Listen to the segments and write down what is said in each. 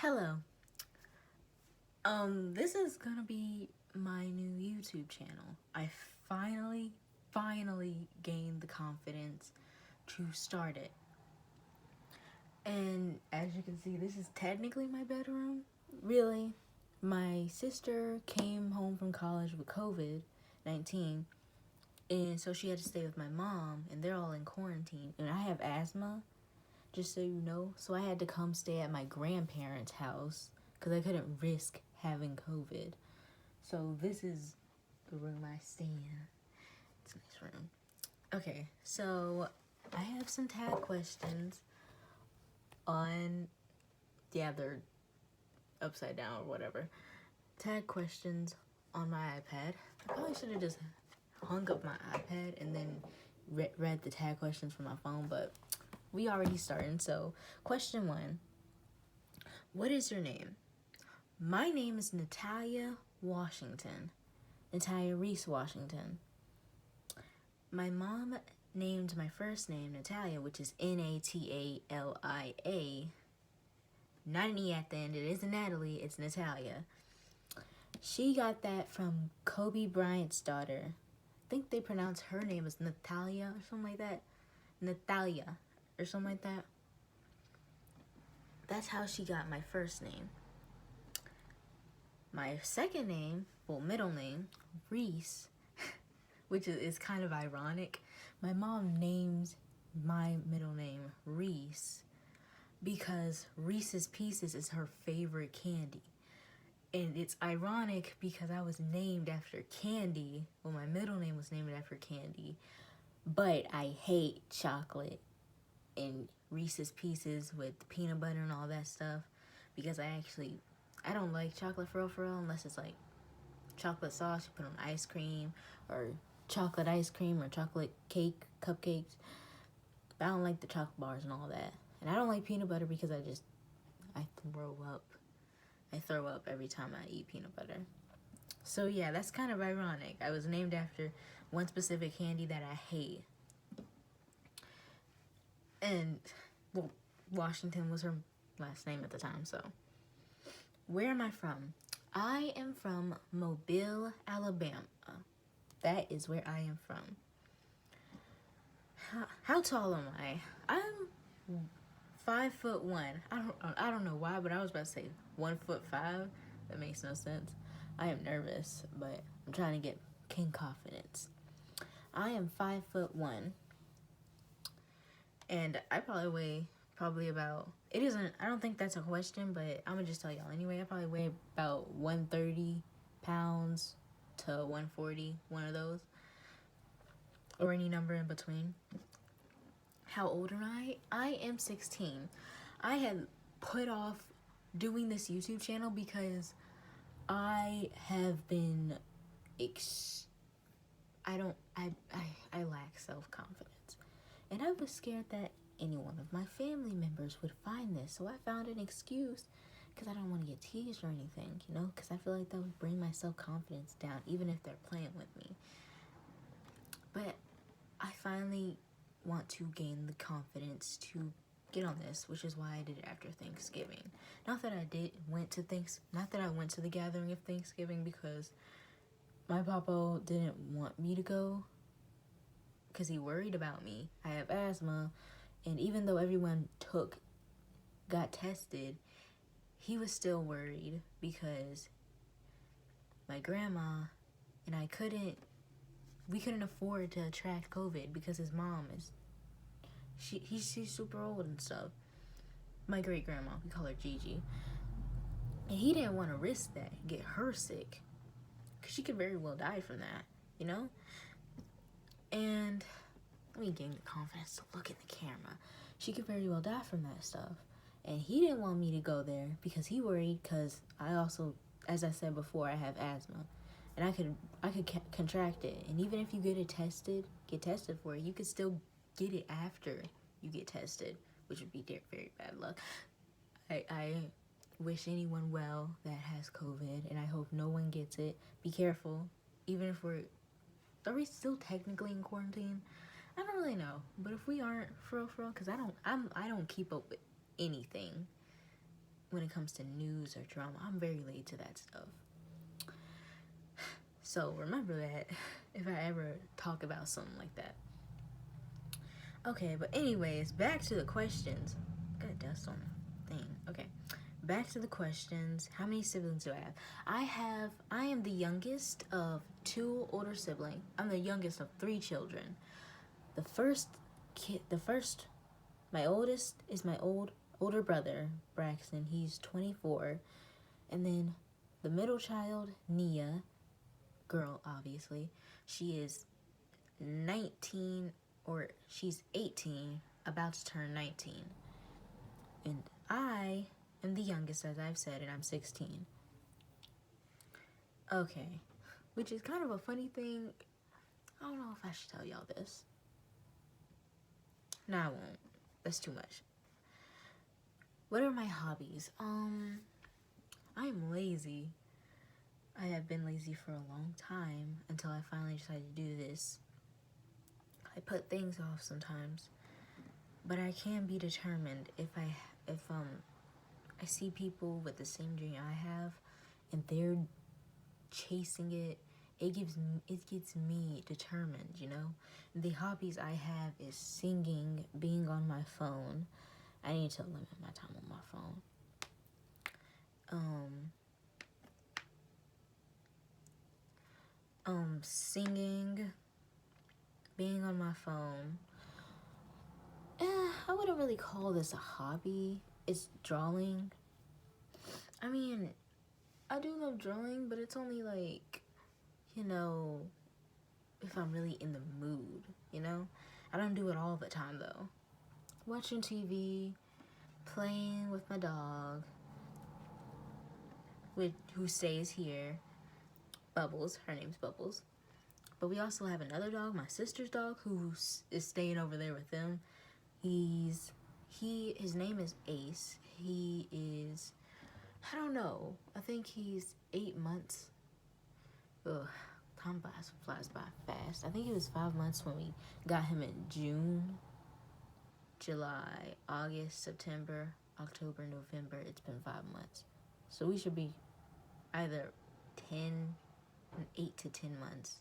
Hello. This is gonna be my new YouTube channel. I finally gained the confidence to start it. And as you can see, this is technically my bedroom. Really, my sister came home from college with COVID-19, and so she had to stay with my mom, and they're all in quarantine. And I have asthma, just so you know, so I had to come stay at my grandparents' house because I couldn't risk having COVID. So this is the room I stay in. It's a nice room. Okay, so I have some tag questions on, they're upside down or whatever. Tag questions on my iPad. I probably should have just hung up my iPad and then read the tag questions from my phone, but we already started. So question 1, what is your name? My name is Natalia Washington. Natalia Reese Washington. My mom named my first name Natalia, which is Natalia. Not an E at the end. It isn't Natalie, it's Natalia. She got that from Kobe Bryant's daughter. I think they pronounce her name as Natalia or something like that. Natalia or something like that. That's how she got my first name. My second name, middle name, Reese, which is kind of ironic. My mom names my middle name Reese because Reese's Pieces is her favorite candy. And it's ironic because I was named after candy. Well, my middle name was named after candy. But I hate chocolate and Reese's Pieces with peanut butter and all that stuff because I don't like chocolate for real unless it's like chocolate sauce you put on ice cream or chocolate ice cream or chocolate cake, cupcakes. But I don't like the chocolate bars and all that. And I don't like peanut butter because I throw up. I throw up every time I eat peanut butter. So yeah, that's kind of ironic. I was named after one specific candy that I hate. And, well, Washington was her last name at the time, so. Where am I from? I am from Mobile, Alabama. That is where I am from. How tall am I? I'm 5'1". I don't know why, but I was about to say 1'5". That makes no sense. I am nervous, but I'm trying to gain confidence. I am 5'1", and I probably weigh about. It isn't. I don't think that's a question, but I'm gonna just tell y'all anyway. I probably weigh about 130 pounds to 140, one of those, or any number in between. How old am I? I am 16. I had put off doing this YouTube channel because I have been I lack self-confidence. And I was scared that any one of my family members would find this. So I found an excuse because I don't want to get teased or anything, because I feel like that would bring my self-confidence down even if they're playing with me. But I finally want to gain the confidence to get on this, which is why I did it after Thanksgiving. Not that I went to the gathering of Thanksgiving because my papa didn't want me to go because he worried about me. I have asthma, and even though everyone got tested, he was still worried because my grandma and we couldn't afford to attract COVID because his mom she's super old and stuff. My great grandma, we call her Gigi. And he didn't want to risk that, get her sick. Because she could very well die from that, And let me gain the confidence to look at the camera. She could very well die from that stuff. And he didn't want me to go there because he worried because I also, as I said before, I have asthma. And I could contract it. And even if you get tested for it, you could still get it after you get tested, which would be very bad luck. I wish anyone well that has COVID, and I hope no one gets it. Be careful. Even if are we still technically in quarantine? I don't really know. But if we aren't, for real, because I don't keep up with anything. when it comes to news or drama. I'm very late to that stuff. So remember that if I ever talk about something like that. Okay, but anyways, back to the questions. Got dust on the thing. Okay, back to the questions. How many siblings do I have? I am the youngest of 2 older siblings. I'm the youngest of 3 children. My oldest is my older brother, Braxton. He's 24. And then the middle child, Nia, girl, obviously, she is 19, or she's 18, about to turn 19. And I am the youngest, as I've said, and I'm 16. Okay, which is kind of a funny thing. I don't know if I should tell y'all this. No, I won't. That's too much. What are my hobbies? I am lazy. I have been lazy for a long time until I finally decided to do this. I put things off sometimes, but I can be determined if I see people with the same dream I have and they're chasing it. It gets me determined, you know? The hobbies I have is singing, being on my phone. I need to limit my time on my phone. Singing, being on my phone. I wouldn't really call this a hobby. It's drawing. I mean, I do love drawing, but it's only like, you know, if I'm really in the mood, you know? I don't do it all the time, though. Watching TV, playing with my dog, who stays here, Bubbles. Her name's Bubbles. But we also have another dog, my sister's dog, who is staying over there with them. His name is Ace. He is, I don't know, I think he's 8 months. Ugh, time flies by fast. I think it was 5 months when we got him in June, July, August, September, October, November. It's been 5 months. So we should be either 8 to 10 months.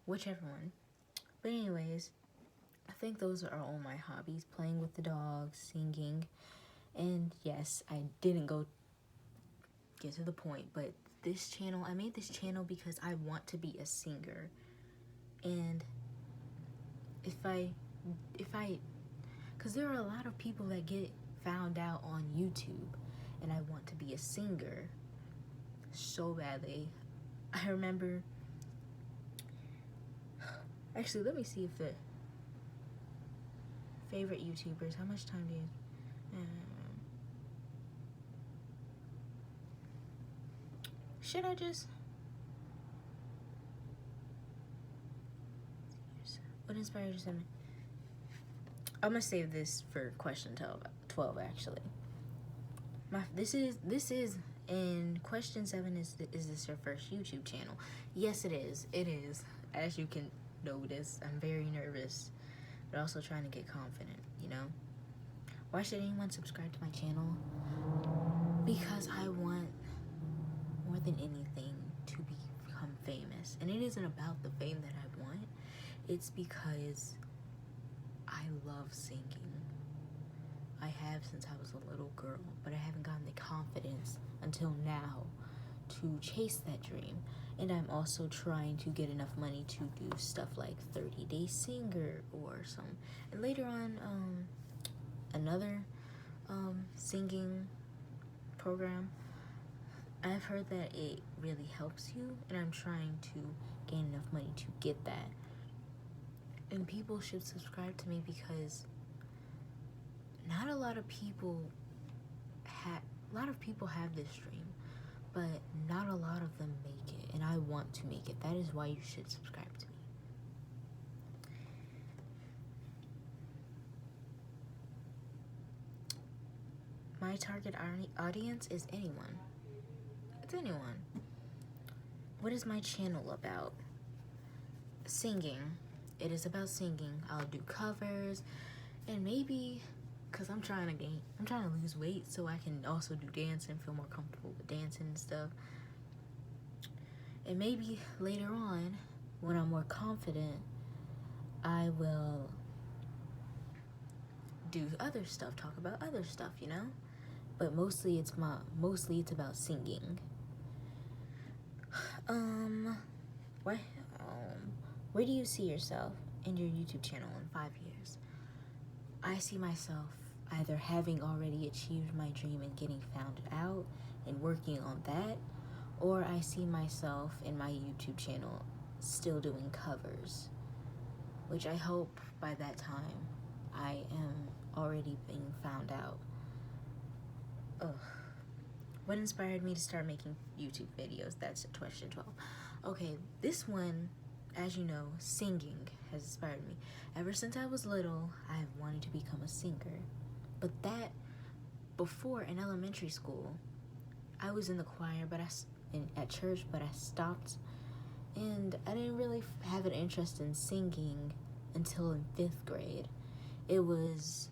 Whichever one. But anyways, I think those are all my hobbies. Playing with the dogs, singing. And yes, I didn't get to the point, but I made this channel because I want to be a singer. And because there are a lot of people that get found out on YouTube, and I want to be a singer so badly. I remember, actually, let me see if the favorite YouTubers, how much time do you, should I just, what inspired you to me? I'm gonna save this for question 12 actually. This is, and question 7 is this your first YouTube channel? Yes, it is. It is. As you can notice, I'm very nervous, but also trying to get confident, you know? Why should anyone subscribe to my channel? Because I want, more than anything, to become famous. And it isn't about the fame that I want. It's because I love singing. I have since I was a little girl, but I haven't gotten the confidence until now to chase that dream. And I'm also trying to get enough money to do stuff like 30 Day Singer or some. And later on, another singing program. I've heard that it really helps you, and I'm trying to gain enough money to get that. And people should subscribe to me because not a lot of people have this dream, but not a lot of them make it, and I want to make it. That is why you should subscribe to me. My target audience is anyone. It's anyone. What is my channel about? Singing. It is about singing. I'll do covers, and maybe because I'm trying to lose weight so I can also do dance and feel more comfortable with dancing and stuff. And maybe later on, when I'm more confident, I will do other stuff, talk about other stuff, you know? But mostly it's about singing. What where do you see yourself in your YouTube channel in 5 years? I see myself either having already achieved my dream and getting found out and working on that, or I see myself in my YouTube channel still doing covers, which I hope by that time I am already being found out. Ugh. What inspired me to start making YouTube videos? That's question 12. Okay, this one, as you know, singing has inspired me. Ever since I was little, I have wanted to become a singer. But that, before in elementary school, I was in the choir at church, but I stopped. And I didn't really have an interest in singing until in 5th grade. It was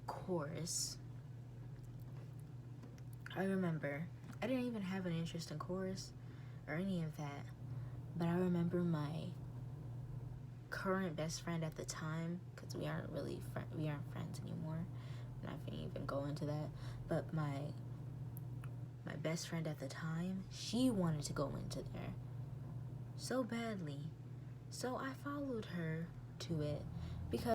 chorus. I remember I didn't even have an interest in chorus or any of that, but I remember my current best friend at the time, because we aren't friends anymore. I'm not gonna even go into that, but my best friend at the time, she wanted to go into there so badly, so I followed her to it,